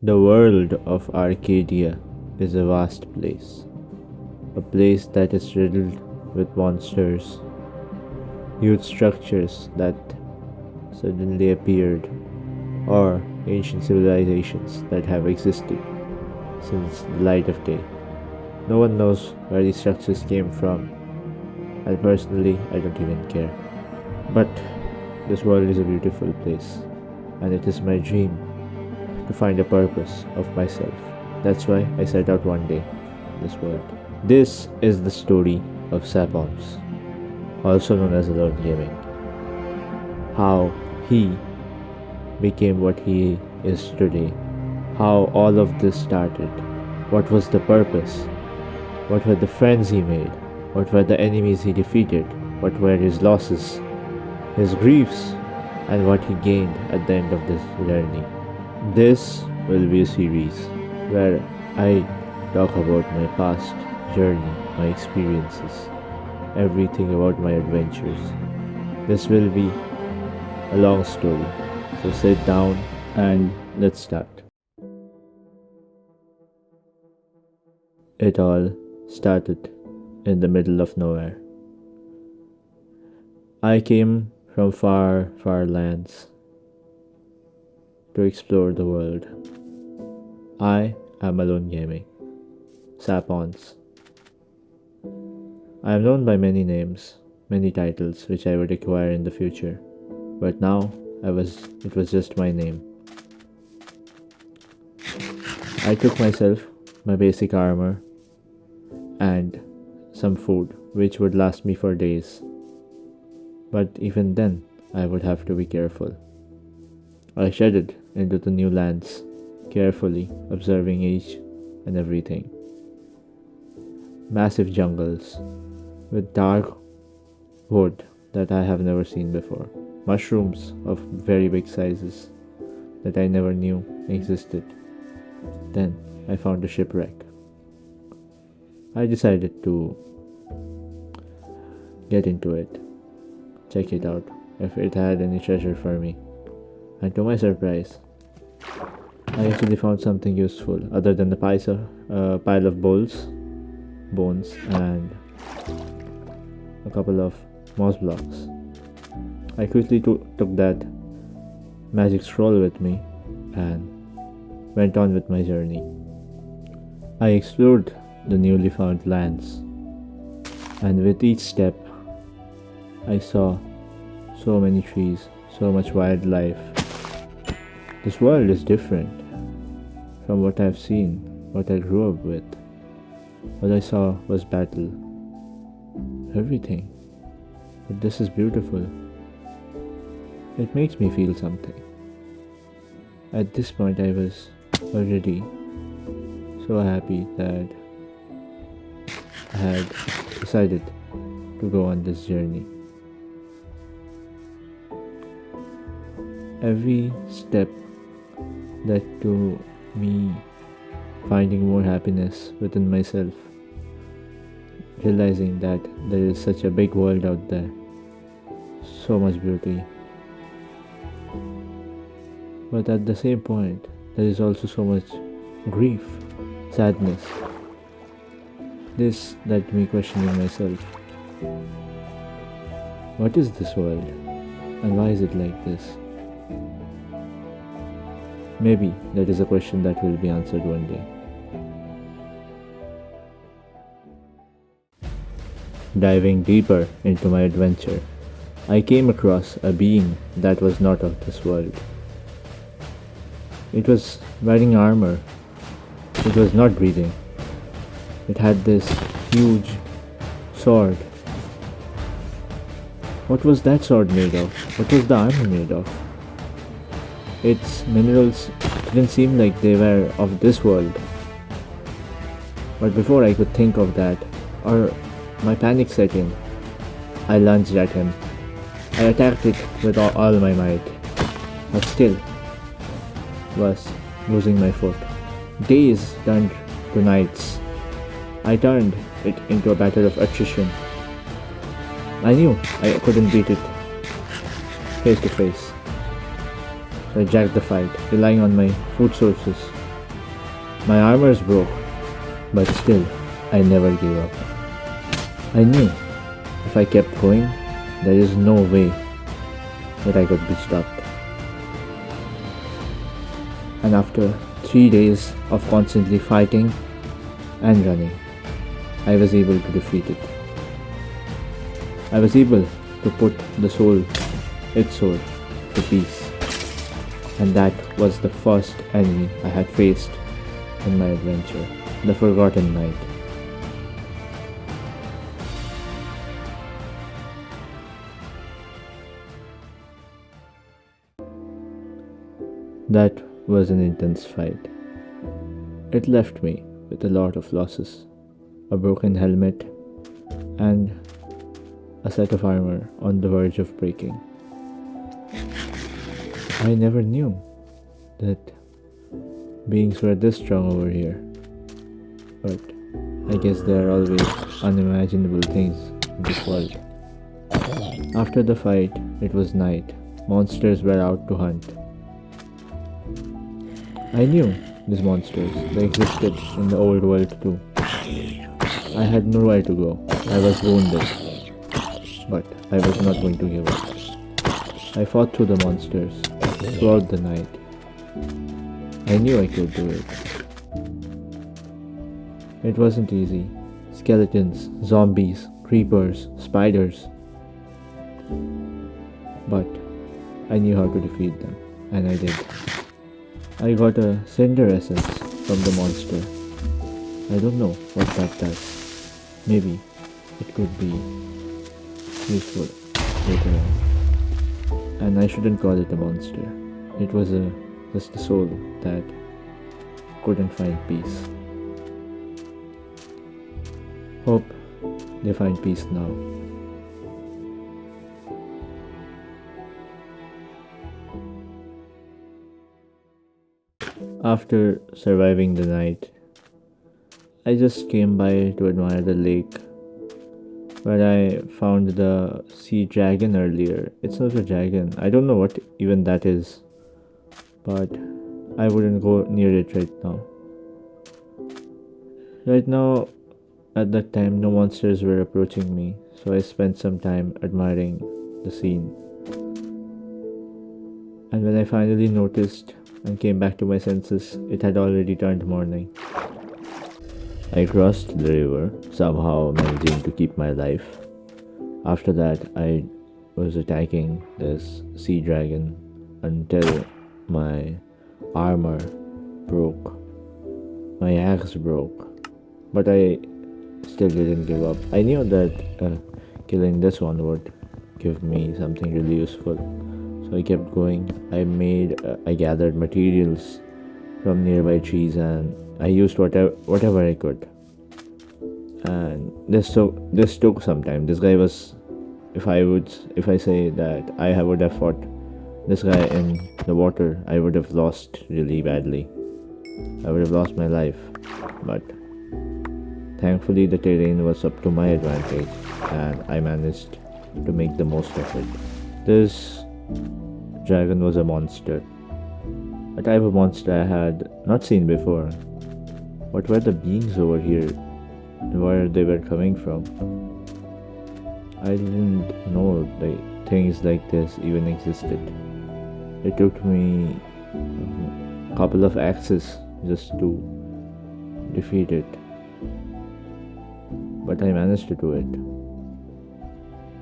The world of Arcadia is a vast place, a place that is riddled with monsters, huge structures that suddenly appeared, or ancient civilizations that have existed since the light of day. No one knows where these structures came from, and personally, I don't even care. But this world is a beautiful place, and it is my dream to find a purpose of myself. That's why I set out one day in this world. This is the story of Sapons, also known as Alone Gaming. How he became what he is today. How all of this started. What was the purpose? What were the friends he made? What were the enemies he defeated? What were his losses? His griefs? And what he gained at the end of this journey. This will be a series where I talk about my past journey, my experiences, everything about my adventures. This will be a long story, so sit down and let's start. It all started in the middle of nowhere. I came from far, far lands to explore the world. I am Alone Gaming. Sapons. I am known by many names, many titles which I would acquire in the future, but now it was just my name. I took myself my basic armor and some food which would last me for days. But even then, I would have to be careful. I shedded into the new lands, carefully observing each and everything. Massive jungles with dark wood that I have never seen before. Mushrooms of very big sizes that I never knew existed. Then I found a shipwreck. I decided to get into it, check it out, if it had any treasure for me. And to my surprise, I actually found something useful other than the pile of bones, and a couple of moss blocks. I quickly took that magic scroll with me and went on with my journey. I explored the newly found lands, and with each step, I saw so many trees, so much wildlife. This world is different from what I've seen, what I grew up with. What I saw was battle, everything. But this is beautiful. It makes me feel something. At this point, I was already so happy that I had decided to go on this journey. Every step led to me finding more happiness within myself, realizing that there is such a big world out there, so much beauty. But at the same point, there is also so much grief, sadness. This led me questioning myself. What is this world? And why is it like this? Maybe that is a question that will be answered one day. Diving deeper into my adventure, I came across a being that was not of this world. It was wearing armor. It was not breathing. It had this huge sword. What was that sword made of? What was the armor made of? Its minerals didn't seem like they were of this world. But before I could think of that, or my panic set in, I lunged at him. I attacked it with all my might, but still was losing my foot. Days turned to nights. I turned it into a battle of attrition. I knew I couldn't beat it face to face. So I jacked the fight, relying on my food sources My armors broke, but still, I never gave up. I knew if I kept going, there is no way that I could be stopped. And after 3 days of constantly fighting and running, I was able to defeat it. I was able to put its soul, to peace. And that was the first enemy I had faced in my adventure, the Forgotten Knight. That was an intense fight. It left me with a lot of losses, a broken helmet, and a set of armor on the verge of breaking. I never knew that beings were this strong over here, but I guess there are always unimaginable things in this world. After the fight, it was night. Monsters were out to hunt. I knew these monsters. They existed in the old world too. I had nowhere to go. I was wounded. But I was not going to give up. I fought through the monsters throughout the night. I knew I could do it. It wasn't easy. Skeletons, zombies, creepers, spiders. But I knew how to defeat them, and I did. I got a cinder essence from the monster. I don't know what that does. Maybe it could be useful later on. And I shouldn't call it a monster. It was just a soul that couldn't find peace. Hope they find peace now. After surviving the night, I just came by to admire the lake where I found the sea dragon earlier. It's not a dragon. I don't know what even that is, but I wouldn't go near it right now. Right now, at that time, no monsters were approaching me, so I spent some time admiring the scene. And when I finally noticed and came back to my senses, it had already turned morning. I crossed the river, somehow managing to keep my life. After that, I was attacking this sea dragon until my armor broke. My axe broke. But I still didn't give up. I knew that killing this one would give me something really useful. So I kept going. I gathered materials from nearby trees and I used whatever I could. And this took some time. This guy was, if I say that I would have fought this guy in the water, I would have lost really badly. I would have lost my life. But thankfully the terrain was up to my advantage and I managed to make the most of it. This dragon was a monster. A type of monster I had not seen before. What were the beings over here? Where they were coming from? I didn't know that things like this even existed. It took me a couple of axes just to defeat it. But I managed to do it.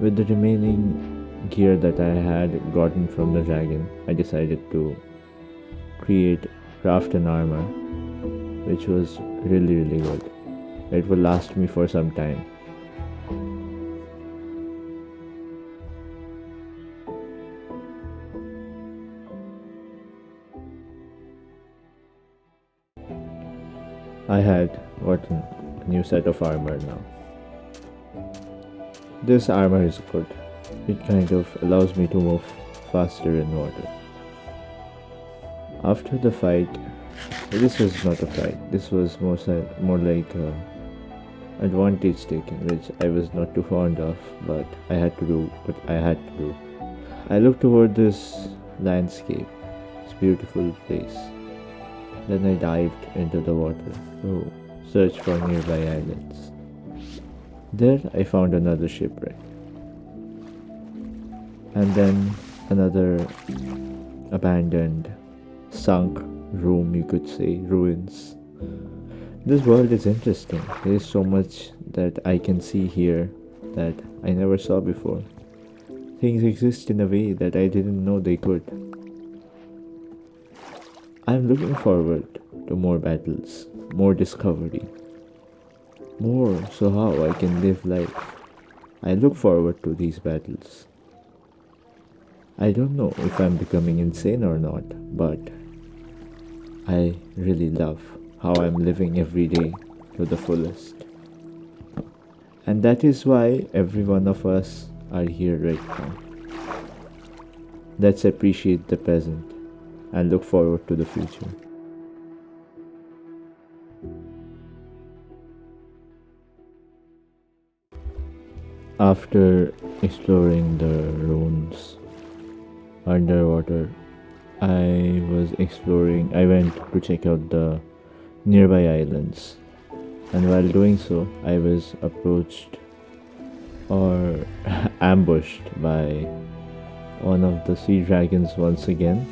With the remaining gear that I had gotten from the dragon, I decided to craft an armor, which was really good. It will last me for some time. I had gotten a new set of armor now. This armor is good. It kind of allows me to move faster in water. After the fight, this was not a fight. This was more like advantage taking, which I was not too fond of, but I had to do what I had to do. I looked toward this landscape, this beautiful place. Then I dived into the water to search for nearby islands. There I found another shipwreck, and then another abandoned, sunk room, you could say, ruins. This world is interesting. There is so much that I can see here that I never saw before. Things exist in a way that I didn't know they could. I'm looking forward to more battles, more discovery, more so how I can live life. I look forward to these battles. I don't know if I'm becoming insane or not, but I really love how I'm living every day to the fullest. And that is why every one of us are here right now. Let's appreciate the present and look forward to the future. After exploring the ruins underwater, I went to check out the nearby islands. And while doing so, I was approached or ambushed by one of the sea dragons once again.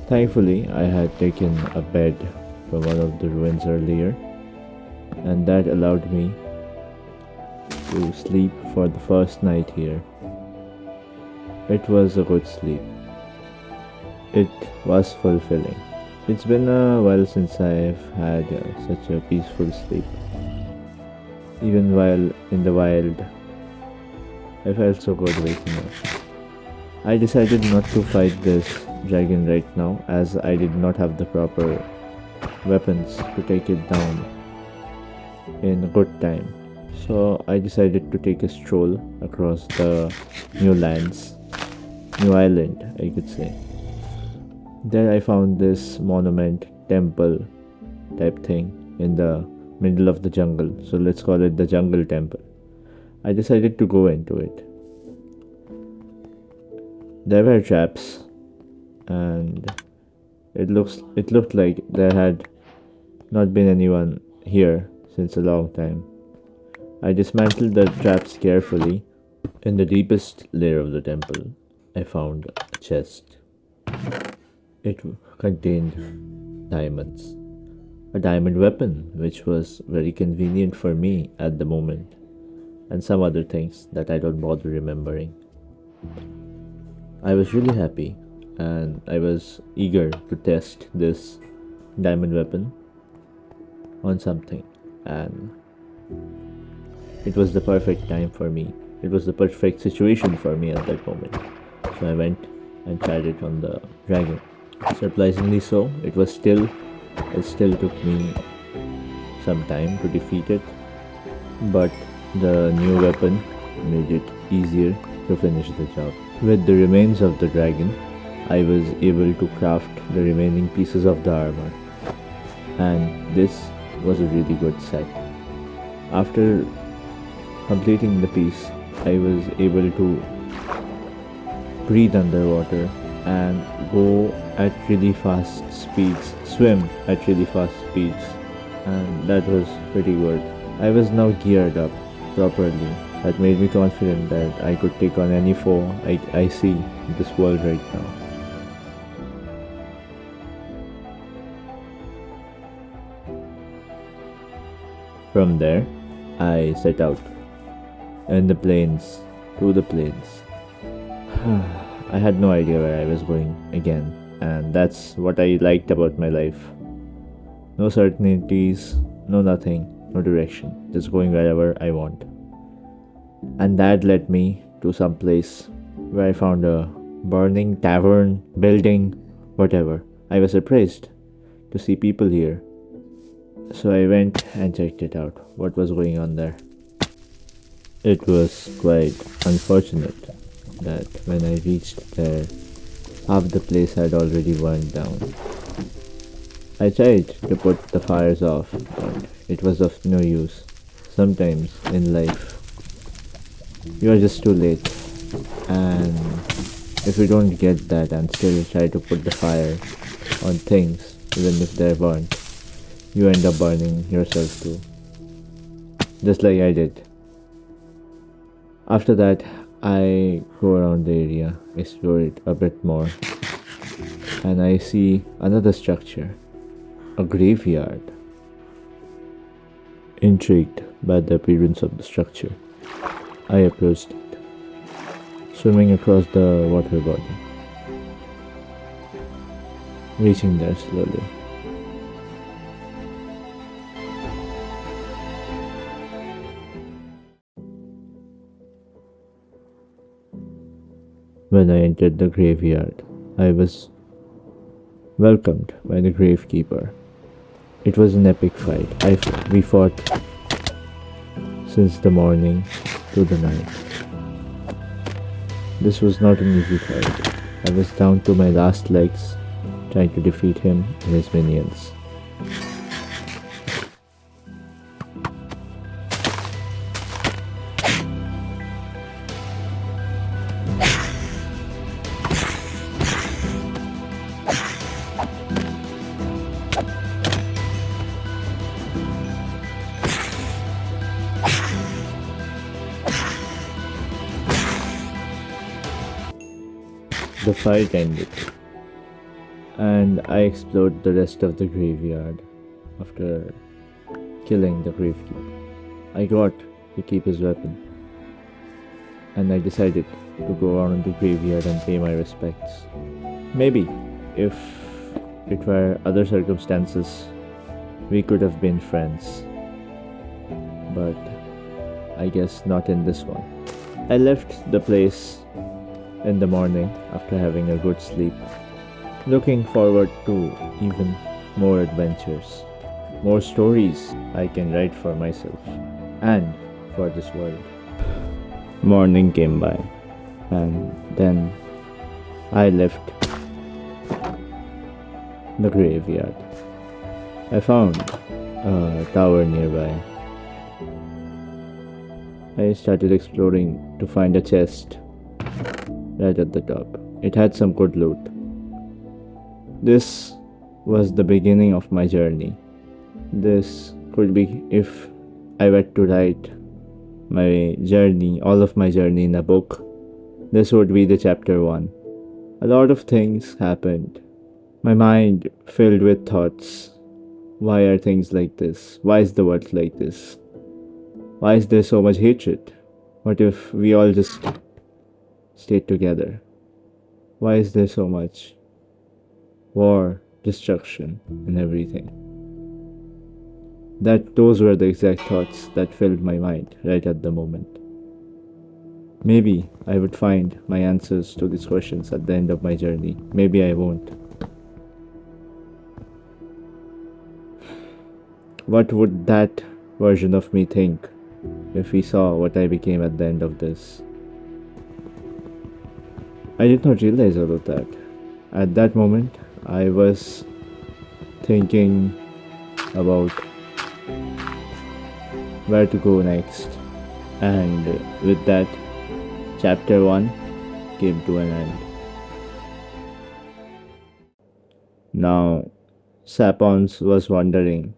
Thankfully, I had taken a bed from one of the ruins earlier, and that allowed me to sleep for the first night here. It was a good sleep. It was fulfilling. It's been a while since I've had such a peaceful sleep. Even while in the wild, I felt so good waking up. I decided not to fight this dragon right now as I did not have the proper weapons to take it down in good time. So I decided to take a stroll across the new lands, new island, I could say. There I found this monument, temple type thing in the middle of the jungle. So let's call it the jungle temple. I decided to go into it. There were traps, and it looked like there had not been anyone here since a long time. I dismantled the traps carefully. In the deepest layer of the temple, I found a chest. It contained diamonds. A diamond weapon, which was very convenient for me at the moment, and some other things that I don't bother remembering. I was really happy and I was eager to test this diamond weapon on something, and it was the perfect time for me. It was the perfect situation for me at that moment. So I went and tried it on the dragon. Surprisingly so, it still took me some time to defeat it, but the new weapon made it easier to finish the job. With the remains of the dragon, I was able to craft the remaining pieces of the armor, and this was a really good set. After completing the piece, I was able to breathe underwater and go at really fast speeds, swim at really fast speeds, and that was pretty good. I was now geared up properly. That made me confident that I could take on any foe I see in this world right now. From there, I set out in the plains, to the plains. I had no idea where I was going again, and that's what I liked about my life. No certainties, no nothing, no direction, just going wherever I want. And that led me to some place where I found a burning tavern, building, whatever. I was surprised to see people here. So I went and checked it out, what was going on there. It was quite unfortunate that when I reached there, half the place had already burned down. I tried to put the fires off, but it was of no use. Sometimes in life, you are just too late, and if you don't get that and still try to put the fire, on things, even if they're burnt, you end up burning yourself too. Just like I did. After that, I go around the area, explore it a bit more, and I see another structure, a graveyard. Intrigued by the appearance of the structure, I approached it, swimming across the water body, reaching there slowly. When I entered the graveyard, I was welcomed by the gravekeeper. It was an epic fight. We fought since the morning to the night. This was not an easy fight. I was down to my last legs trying to defeat him and his minions. The fight ended, and I explored the rest of the graveyard after killing the gravekeeper. I got to keep his weapon, and I decided to go around the graveyard and pay my respects. Maybe, if it were other circumstances, we could have been friends, but I guess not in this one. I left the place in the morning after having a good sleep, looking forward to even more adventures, more stories I can write for myself and for this world. Morning came by, and then I left the graveyard. I found a tower nearby. I started exploring to find a chest right at the top. It had some good loot. This was the beginning of my journey. This could be if I were to write my journey, all of my journey in a book. This would be the chapter 1. A lot of things happened. My mind filled with thoughts. Why are things like this? Why is the world like this? Why is there so much hatred? What if we all just stayed together? Why is there so much war, destruction, and everything? Those were the exact thoughts that filled my mind right at the moment. Maybe I would find my answers to these questions at the end of my journey. Maybe I won't. What would that version of me think if he saw what I became at the end of this? I did not realize all of that. At that moment, I was thinking about where to go next. And with that, chapter 1 came to an end. Now, Sapons was wondering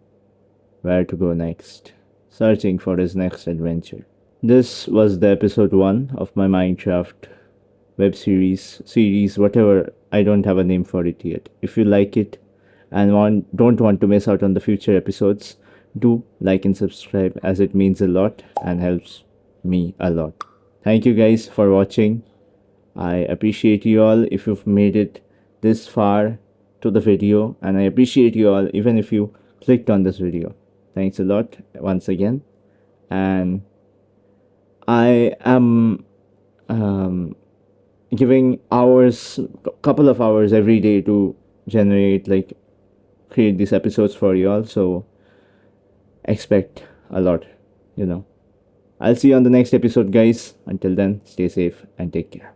where to go next, searching for his next adventure. This was the episode 1 of my Minecraft web series, whatever. I don't have a name for it yet. If you like it and don't want to miss out on the future episodes, do like and subscribe, as it means a lot and helps me a lot. Thank you guys for watching. I appreciate you all if you've made it this far to the video, and I appreciate you all even if you clicked on this video. Thanks a lot once again, and I am giving couple of hours every day to create these episodes for you all, so expect a lot. I'll see you on the next episode, guys. Until then, stay safe and take care.